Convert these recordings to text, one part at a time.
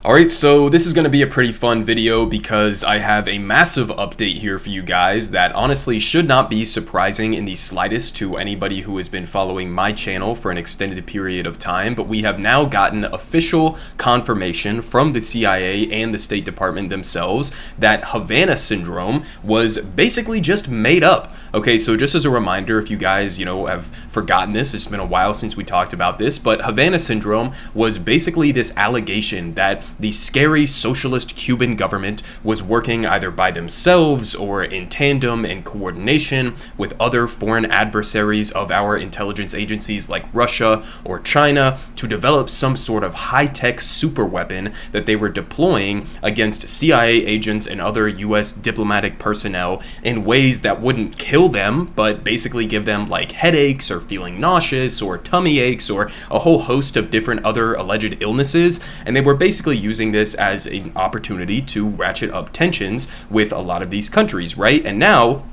Alright, so this is going to be a pretty fun video because I have a massive update here for you guys that honestly should not be surprising in the slightest to anybody who has been following my channel for an extended period of time, but we have now gotten official confirmation from the CIA and the State Department themselves that Havana syndrome was basically just made up. Okay, so just as a reminder, if you guys, have forgotten this, it's been a while since we talked about this, but Havana syndrome was basically this allegation that the scary socialist Cuban government was working either by themselves or in tandem and coordination with other foreign adversaries of our intelligence agencies like Russia or China to develop some sort of high-tech superweapon that they were deploying against CIA agents and other US diplomatic personnel in ways that wouldn't kill them, but basically give them like headaches or feeling nauseous or tummy aches or a whole host of different other alleged illnesses. And they were basically using this as an opportunity to ratchet up tensions with a lot of these countries, right? And now,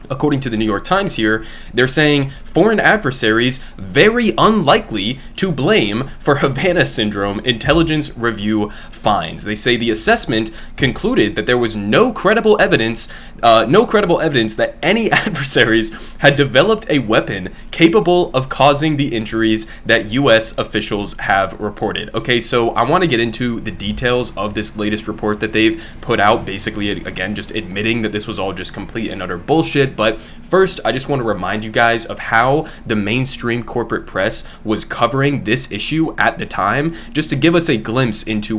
according to the New York Times here, they're saying foreign adversaries very unlikely to blame for Havana syndrome, intelligence review finds. They say the assessment concluded that there was no credible evidence that any adversaries had developed a weapon capable of causing the injuries that U.S. officials have reported. Okay, so I want to get into the details of this latest report that they've put out, basically, again, just admitting that this was all just complete and utter bullshit. But first, I just want to remind you guys of how the mainstream corporate press was covering this issue at the time, just to give us a glimpse into,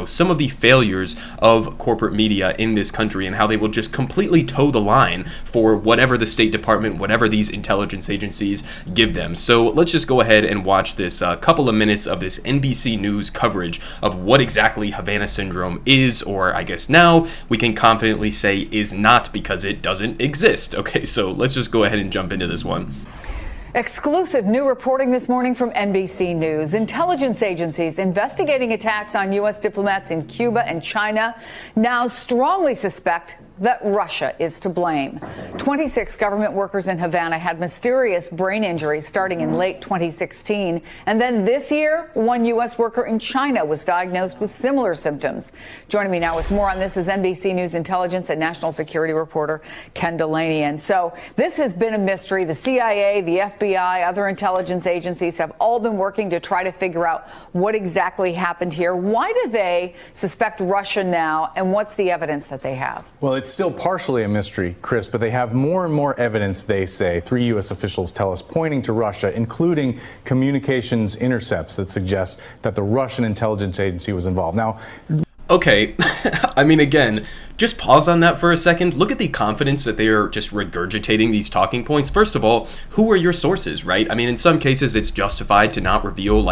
some of the failures of corporate media in this country and how they will just completely toe the line for whatever the State Department, whatever these intelligence agencies give them. So let's just go ahead and watch this couple of minutes of this NBC News coverage of what exactly Havana syndrome is, or I guess now we can confidently say is not, because it doesn't exist. Okay, so let's just go ahead and jump into this one. Exclusive new reporting this morning from NBC News. Intelligence agencies investigating attacks on U.S. diplomats in Cuba and China now strongly suspect that Russia is to blame. 26 government workers in Havana had mysterious brain injuries starting in late 2016. And then this year, one U.S. worker in China was diagnosed with similar symptoms. Joining me now with more on this is NBC News intelligence and national security reporter Ken Delaney. And so this has been a mystery. The CIA, the FBI, other intelligence agencies have all been working to try to figure out what exactly happened here. Why do they suspect Russia now, and what's the evidence that they have? Well, it's still partially a mystery, Chris, but they have more and more evidence, they say, 3 U.S. officials tell us, pointing to Russia, including communications intercepts that suggest that the Russian intelligence agency was involved. Now, okay, I mean, again, just pause on that for a second. Look at the confidence that they are just regurgitating these talking points. First of all, who are your sources, right? I mean, in some cases, it's justified to not reveal,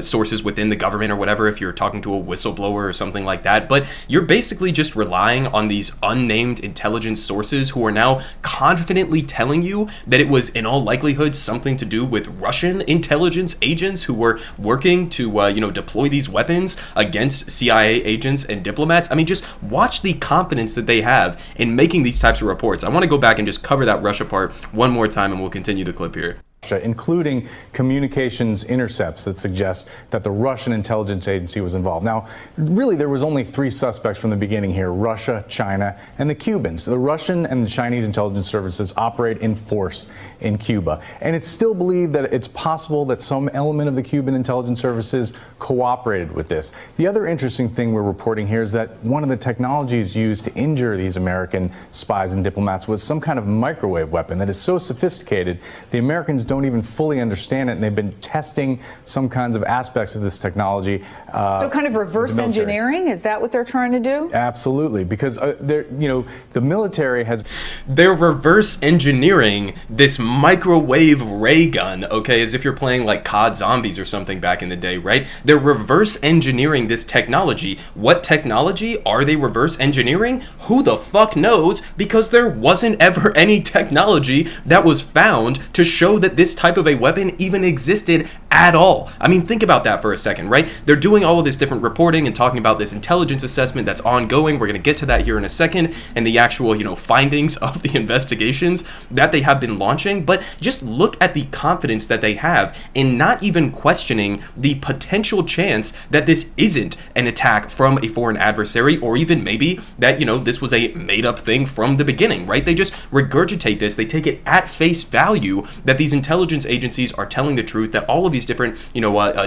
sources within the government or whatever if you're talking to a whistleblower or something like that. But you're basically just relying on these unnamed intelligence sources who are now confidently telling you that it was in all likelihood something to do with Russian intelligence agents who were working to, deploy these weapons against CIA agents and diplomats. I mean, just watch the confidence that they have in making these types of reports. I want to go back and just cover that Russia part one more time, and we'll continue the clip here. Including communications intercepts that suggest that the Russian intelligence agency was involved. Now, really, there was only 3 suspects from the beginning here: Russia, China, and the Cubans. The Russian and the Chinese intelligence services operate in force in Cuba, and it's still believed that it's possible that some element of the Cuban intelligence services cooperated with this. The other interesting thing we're reporting here is that one of the technologies used to injure these American spies and diplomats was some kind of microwave weapon that is so sophisticated the Americans don't even fully understand it, and they've been testing some kinds of aspects of this technology. So kind of reverse engineering? Is that what they're trying to do? Absolutely, because the military has... They're reverse engineering this microwave ray gun, okay, as if you're playing like COD Zombies or something back in the day, right? They're reverse engineering this technology. What technology are they reverse engineering? Who the fuck knows? Because there wasn't ever any technology that was found to show that this type of a weapon even existed at all. I mean, think about that for a second, right? They're doing all of this different reporting and talking about this intelligence assessment that's ongoing. We're going to get to that here in a second, and the actual, findings of the investigations that they have been launching. But just look at the confidence that they have in not even questioning the potential chance that this isn't an attack from a foreign adversary, or even maybe that, this was a made-up thing from the beginning, right? They just regurgitate this. They take it at face value that these intelligence agencies are telling the truth, that all of these different,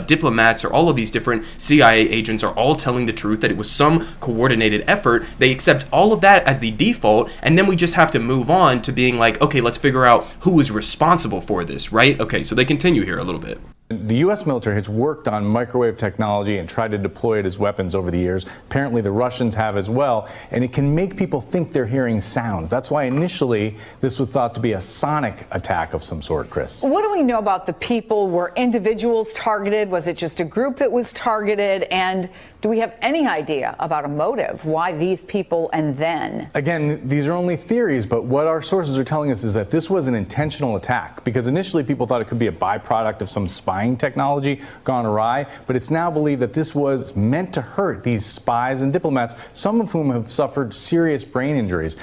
diplomats or all of these different CIA agents are all telling the truth, that it was some coordinated effort. They accept all of that as the default, and then we just have to move on to being like, okay, let's figure out who was responsible for this, right? Okay, so they continue here a little bit. The U.S. military has worked on microwave technology and tried to deploy it as weapons over the years. Apparently the Russians have as well, and it can make people think they're hearing sounds. That's why initially this was thought to be a sonic attack of some sort, Chris. What do we know about the people? Were individuals targeted? Was it just a group that was targeted? And do we have any idea about a motive? Why these people and then? Again, these are only theories, but what our sources are telling us is that this was an intentional attack, because initially people thought it could be a byproduct of some spying technology gone awry, but it's now believed that this was meant to hurt these spies and diplomats, some of whom have suffered serious brain injuries.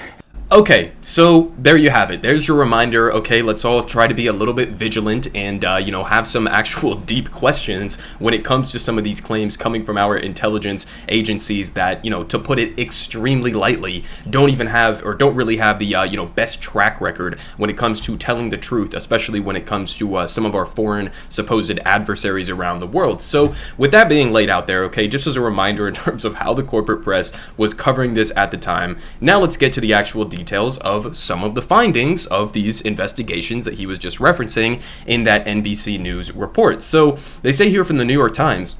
Okay, so there you have it. There's your reminder. Okay, let's all try to be a little bit vigilant and, have some actual deep questions when it comes to some of these claims coming from our intelligence agencies that, to put it extremely lightly, don't really have the, best track record when it comes to telling the truth, especially when it comes to some of our foreign supposed adversaries around the world. So with that being laid out there, okay, just as a reminder in terms of how the corporate press was covering this at the time, now let's get to the actual details of some of the findings of these investigations that he was just referencing in that NBC News report. So they say here from the New York Times,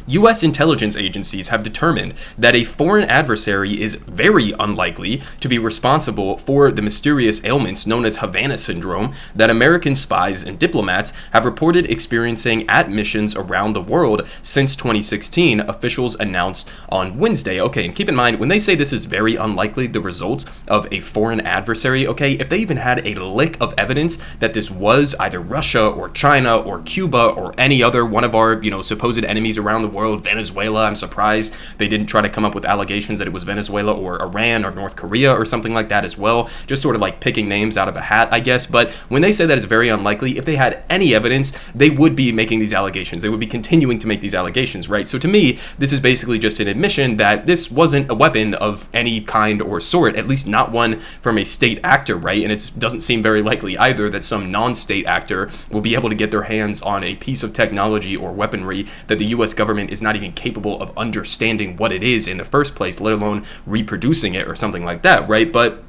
U.S. intelligence agencies have determined that a foreign adversary is very unlikely to be responsible for the mysterious ailments known as Havana syndrome that American spies and diplomats have reported experiencing at missions around the world since 2016, officials announced on Wednesday. Okay, and keep in mind, when they say this is very unlikely, the result of a foreign adversary, okay, if they even had a lick of evidence that this was either Russia or China or Cuba or any other one of our, supposed enemies around the world, Venezuela, I'm surprised they didn't try to come up with allegations that it was Venezuela or Iran or North Korea or something like that as well, just sort of like picking names out of a hat, I guess. But when they say that it's very unlikely, if they had any evidence, they would be making these allegations. They would be continuing to make these allegations, right? So to me, this is basically just an admission that this wasn't a weapon of any kind or sort, at least not one from a state actor, right? And it doesn't seem very likely either that some non-state actor will be able to get their hands on a piece of technology or weaponry that the U.S. government is not even capable of understanding what it is in the first place, let alone reproducing it or something like that, right? But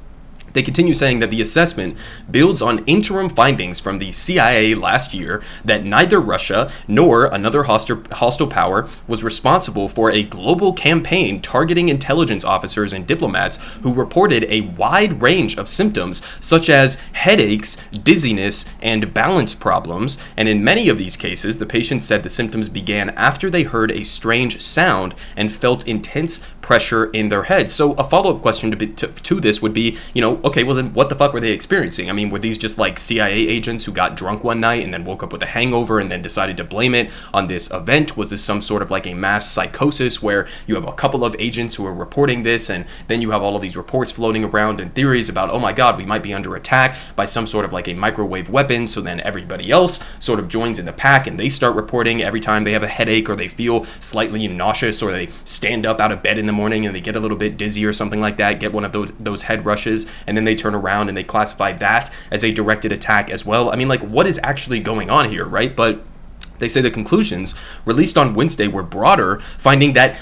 they continue saying that the assessment builds on interim findings from the CIA last year that neither Russia nor another hostile power was responsible for a global campaign targeting intelligence officers and diplomats who reported a wide range of symptoms such as headaches, dizziness, and balance problems. And in many of these cases, the patients said the symptoms began after they heard a strange sound and felt intense pressure in their heads. So a follow-up question to this would be, okay, well then what the fuck were they experiencing? I mean, were these just like CIA agents who got drunk one night and then woke up with a hangover and then decided to blame it on this event? Was this some sort of like a mass psychosis where you have a couple of agents who are reporting this and then you have all of these reports floating around and theories about, oh my god, we might be under attack by some sort of like a microwave weapon, so then everybody else sort of joins in the pack and they start reporting every time they have a headache or they feel slightly nauseous or they stand up out of bed in the morning and they get a little bit dizzy or something like that, get one of those head rushes, and then they turn around and they classify that as a directed attack as well. I mean, like, what is actually going on here, right? But they say the conclusions released on Wednesday were broader, finding that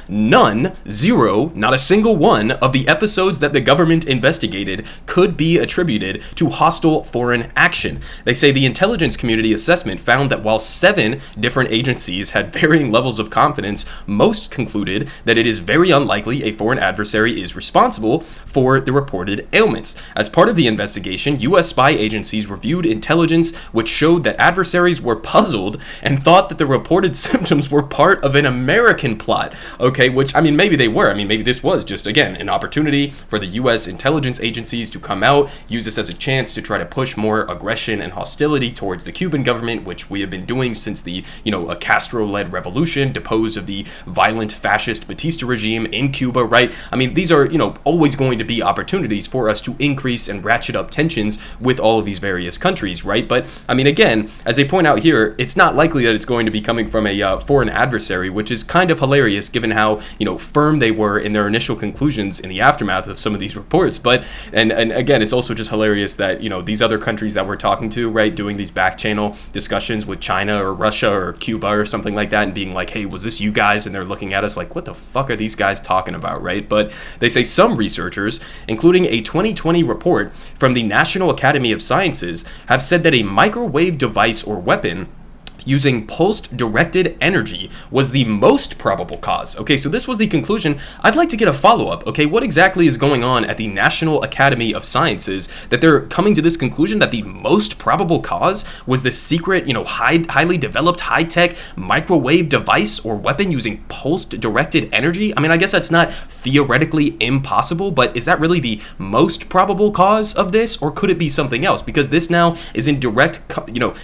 zero, not a single one of the episodes that the government investigated could be attributed to hostile foreign action. They say the intelligence community assessment found that while 7 different agencies had varying levels of confidence, most concluded that it is very unlikely a foreign adversary is responsible for the reported ailments. As part of the investigation, U.S. spy agencies reviewed intelligence which showed that adversaries were puzzled and thought that the reported symptoms were part of an American plot, okay, which, I mean, maybe they were. I mean, maybe this was just, again, an opportunity for the U.S. intelligence agencies to come out, use this as a chance to try to push more aggression and hostility towards the Cuban government, which we have been doing since the, a Castro-led revolution, deposed of the violent fascist Batista regime in Cuba, right? I mean, these are, always going to be opportunities for us to increase and ratchet up tensions with all of these various countries, right? But, I mean, again, as they point out here, it's not likely that it's going to be coming from a foreign adversary, which is kind of hilarious given how, firm they were in their initial conclusions in the aftermath of some of these reports. But, and again, it's also just hilarious that, these other countries that we're talking to, right, doing these back channel discussions with China or Russia or Cuba or something like that and being like, hey, was this you guys? And they're looking at us like, what the fuck are these guys talking about, right? But they say some researchers, including a 2020 report from the National Academy of Sciences, have said that a microwave device or weapon using pulsed directed energy was the most probable cause. Okay, so this was the conclusion. I'd like to get a follow-up. Okay, what exactly is going on at the National Academy of Sciences that they're coming to this conclusion that the most probable cause was this secret, highly developed, high-tech microwave device or weapon using pulsed directed energy? I mean, I guess that's not theoretically impossible, but is that really the most probable cause of this, or could it be something else? Because this now is in direct,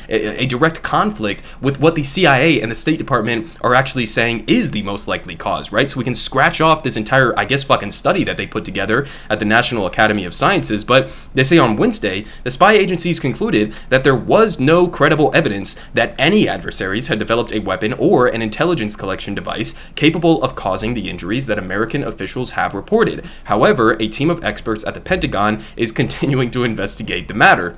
a direct conflict with what the CIA and the State Department are actually saying is the most likely cause, right? So we can scratch off this entire, fucking study that they put together at the National Academy of Sciences. But they say on Wednesday, the spy agencies concluded that there was no credible evidence that any adversaries had developed a weapon or an intelligence collection device capable of causing the injuries that American officials have reported. However, a team of experts at the Pentagon is continuing to investigate the matter.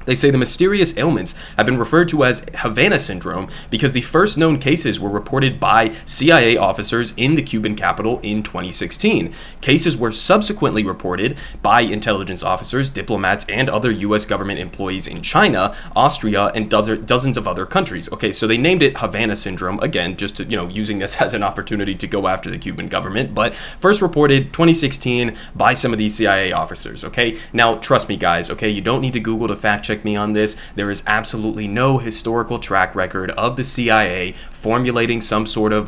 They say the mysterious ailments have been referred to as Havana syndrome because the first known cases were reported by CIA officers in the Cuban capital in 2016. Cases were subsequently reported by intelligence officers, diplomats, and other U.S. government employees in China, Austria, and dozens of other countries. Okay, so they named it Havana syndrome, again, just to, using this as an opportunity to go after the Cuban government, but first reported 2016 by some of these CIA officers, okay? Now, trust me, guys, okay, you don't need to Google to fact check me on this. There is absolutely no historical track record of the CIA formulating some sort of,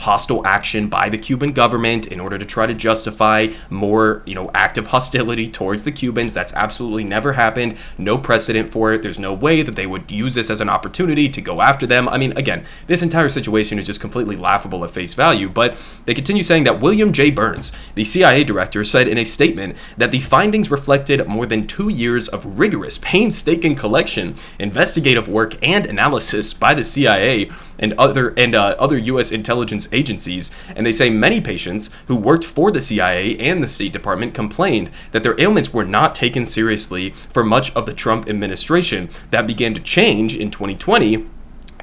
hostile action by the Cuban government in order to try to justify more, active hostility towards the Cubans. That's absolutely never happened. No precedent for it. There's no way that they would use this as an opportunity to go after them. I mean, again, this entire situation is just completely laughable at face value, but they continue saying that William J. Burns, the CIA director, said in a statement that the findings reflected more than 2 years of rigorous, painstaking collection, investigative work, and analysis by the CIA and other U.S. intelligence agencies. And they say many patients who worked for the CIA and the State Department complained that their ailments were not taken seriously for much of the Trump administration. That began to change in 2020.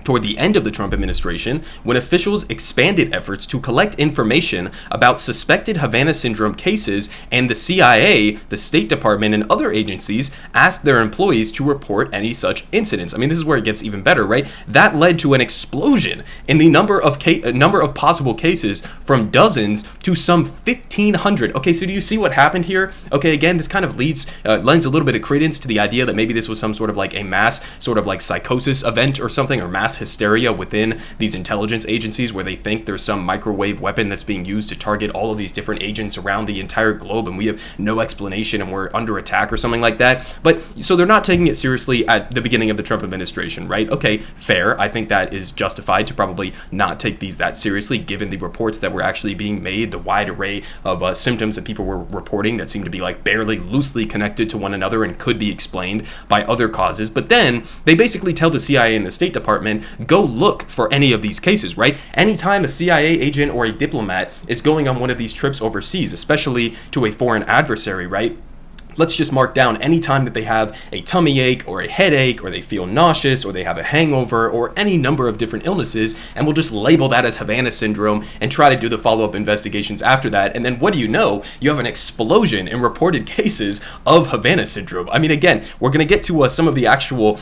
Toward the end of the Trump administration, when officials expanded efforts to collect information about suspected Havana syndrome cases, and the CIA, the State Department, and other agencies asked their employees to report any such incidents. I mean, this is where it gets even better, right? That led to an explosion in the number of possible cases from dozens to some 1,500. Okay, so do you see what happened here? Okay, again, this kind of lends a little bit of credence to the idea that maybe this was some sort of like a mass sort of like psychosis event or something, or mass hysteria within these intelligence agencies where they think there's some microwave weapon that's being used to target all of these different agents around the entire globe, and we have no explanation and we're under attack or something like that. But so they're not taking it seriously at the beginning of the Trump administration, right? Okay, fair. I think that is justified to probably not take these that seriously given the reports that were actually being made, the wide array of symptoms that people were reporting that seem to be like barely loosely connected to one another and could be explained by other causes. But then they basically tell the CIA and the State Department, go look for any of these cases, right? Anytime a CIA agent or a diplomat is going on one of these trips overseas, especially to a foreign adversary, right? Let's just mark down any time that they have a tummy ache or a headache or they feel nauseous or they have a hangover or any number of different illnesses, and we'll just label that as Havana syndrome and try to do the follow-up investigations after that. And then what do you know? You have an explosion in reported cases of Havana syndrome. I mean, again, we're going to get to some of the actual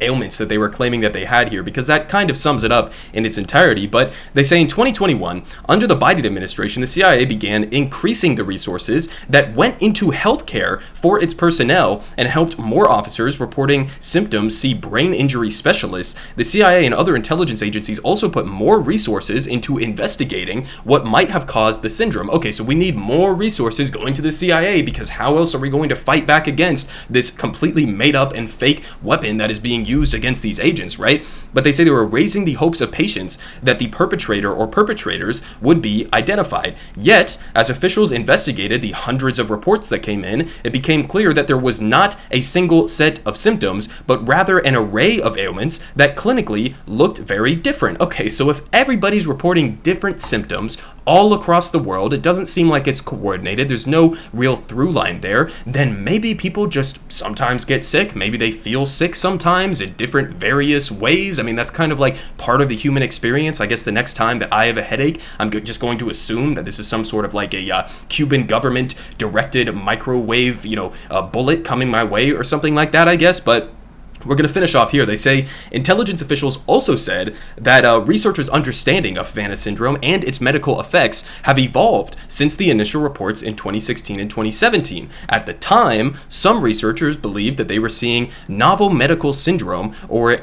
ailments that they were claiming that they had here, because that kind of sums it up in its entirety. But they say in 2021, under the Biden administration, the CIA began increasing the resources that went into health health care for its personnel and helped more officers reporting symptoms see brain injury specialists. The CIA and other intelligence agencies also put more resources into investigating what might have caused the syndrome. Okay, so we need more resources going to the CIA, because how else are we going to fight back against this completely made up and fake weapon that is being used against these agents, right? But they say they were raising the hopes of patients that the perpetrator or perpetrators would be identified. Yet, as officials investigated the hundreds of reports that came in, it became clear that there was not a single set of symptoms, but rather an array of ailments that clinically looked very different. Okay, so if everybody's reporting different symptoms all across the world, it doesn't seem like it's coordinated, there's no real through line there, then maybe people just sometimes get sick, maybe they feel sick sometimes in different various ways. I mean, that's kind of like part of the human experience. I guess the next time that I have a headache, I'm just going to assume that this is some sort of like a Cuban government directed microwave, bullet coming my way or something like that, I guess. But we're going to finish off here. They say intelligence officials also said that researchers' understanding of Havana syndrome and its medical effects have evolved since the initial reports in 2016 and 2017. At the time, some researchers believed that they were seeing novel medical syndrome or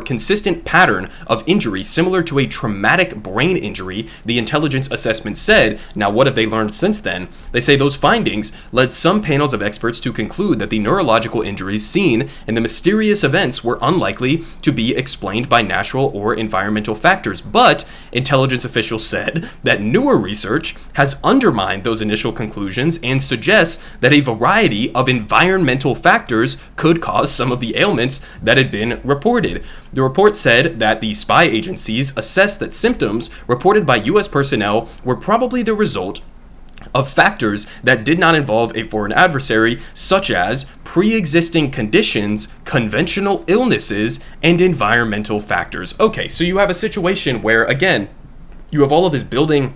consistent pattern of injury similar to a traumatic brain injury, the intelligence assessment said. Now, what have they learned since then? They say those findings led some panels of experts to conclude that the neurological injuries seen in the mysterious events were unlikely to be explained by natural or environmental factors. But intelligence officials said that newer research has undermined those initial conclusions and suggests that a variety of environmental factors could cause some of the ailments that had been reported. The report said that the spy agencies assessed that symptoms reported by U.S. personnel were probably the result of factors that did not involve a foreign adversary, such as pre-existing conditions, conventional illnesses, and environmental factors. Okay, so you have a situation where, again, you have all of this building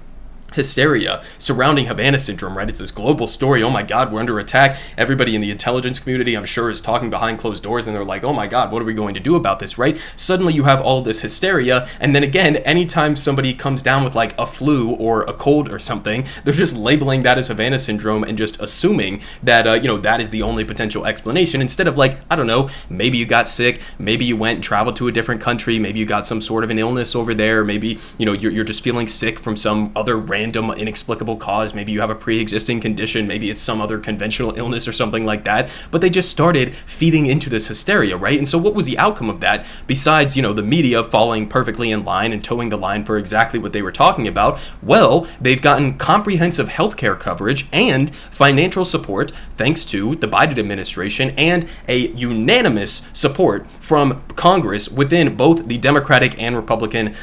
hysteria surrounding Havana syndrome, right? It's this global story. Oh my God, we're under attack. Everybody in the intelligence community, I'm sure, is talking behind closed doors, and they're like, oh my God, what are we going to do about this, right? Suddenly you have all of this hysteria, and then again, anytime somebody comes down with like a flu or a cold or something, they're just labeling that as Havana syndrome and just assuming that, that is the only potential explanation, instead of like, I don't know, maybe you got sick, maybe you went and traveled to a different country, maybe you got some sort of an illness over there, maybe, you're just feeling sick from some other random inexplicable cause. Maybe you have a pre-existing condition, maybe it's some other conventional illness or something like that, but they just started feeding into this hysteria, right? And so what was the outcome of that, besides the media falling perfectly in line and towing the line for exactly what they were talking about? Well, they've gotten comprehensive healthcare coverage and financial support thanks to the Biden administration, and a unanimous support from Congress within both the Democratic and Republican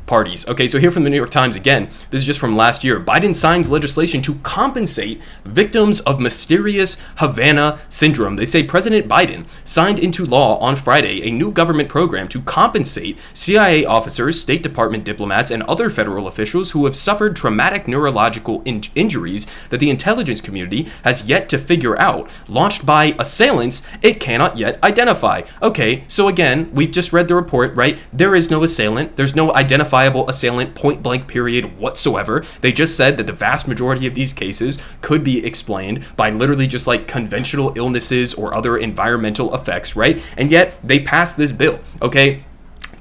parties. Okay, so here from the New York Times again, this is just from last year. Biden signs legislation to compensate victims of mysterious Havana syndrome. They say President Biden signed into law on Friday a new government program to compensate CIA officers, State Department diplomats, and other federal officials who have suffered traumatic neurological injuries that the intelligence community has yet to figure out, launched by assailants it cannot yet identify. Okay, so again, we've just read the report, right? There is no assailant. There's no identifiable assailant, point blank period whatsoever. They just said that the vast majority of these cases could be explained by literally just like conventional illnesses or other environmental effects, right? And yet they passed this bill, okay?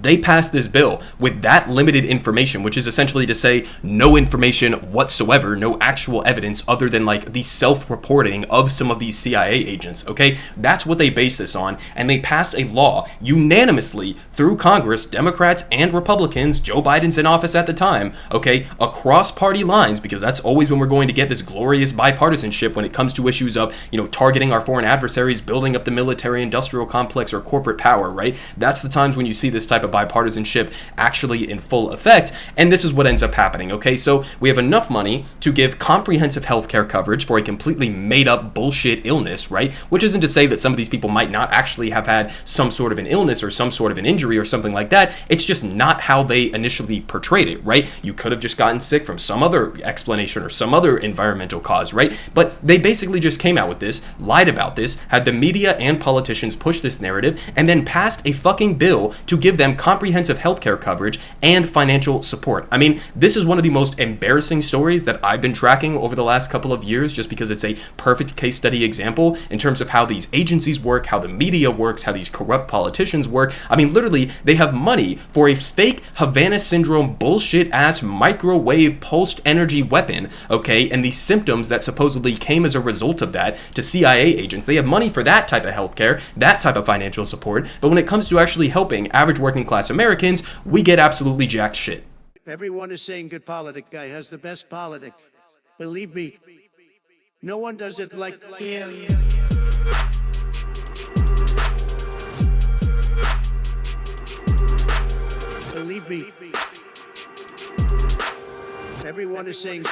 They passed this bill with that limited information, which is essentially to say no information whatsoever, no actual evidence other than like the self-reporting of some of these CIA agents, okay? That's what they base this on, and they passed a law unanimously through Congress, Democrats and Republicans, Joe Biden's in office at the time, okay, across party lines, because that's always when we're going to get this glorious bipartisanship when it comes to issues of, targeting our foreign adversaries, building up the military-industrial complex or corporate power, right? That's the times when you see this type of bipartisanship actually in full effect, and this is what ends up happening, okay? So we have enough money to give comprehensive healthcare coverage for a completely made-up bullshit illness, right? Which isn't to say that some of these people might not actually have had some sort of an illness or some sort of an injury or something like that. It's just not how they initially portrayed it, right? You could have just gotten sick from some other explanation or some other environmental cause, right? But they basically just came out with this, lied about this, had the media and politicians push this narrative, and then passed a fucking bill to give them comprehensive healthcare coverage and financial support. I mean, this is one of the most embarrassing stories that I've been tracking over the last couple of years, just because it's a perfect case study example in terms of how these agencies work, how the media works, how these corrupt politicians work. I mean, literally, they have money for a fake Havana syndrome bullshit ass microwave pulsed energy weapon, okay, and the symptoms that supposedly came as a result of that to CIA agents. They have money for that type of healthcare, that type of financial support, but when it comes to actually helping average working class Americans, we get absolutely jacked shit. Everyone is saying good Politic guy has the best Politic. Believe me, no one does it like him. Believe me, everyone is saying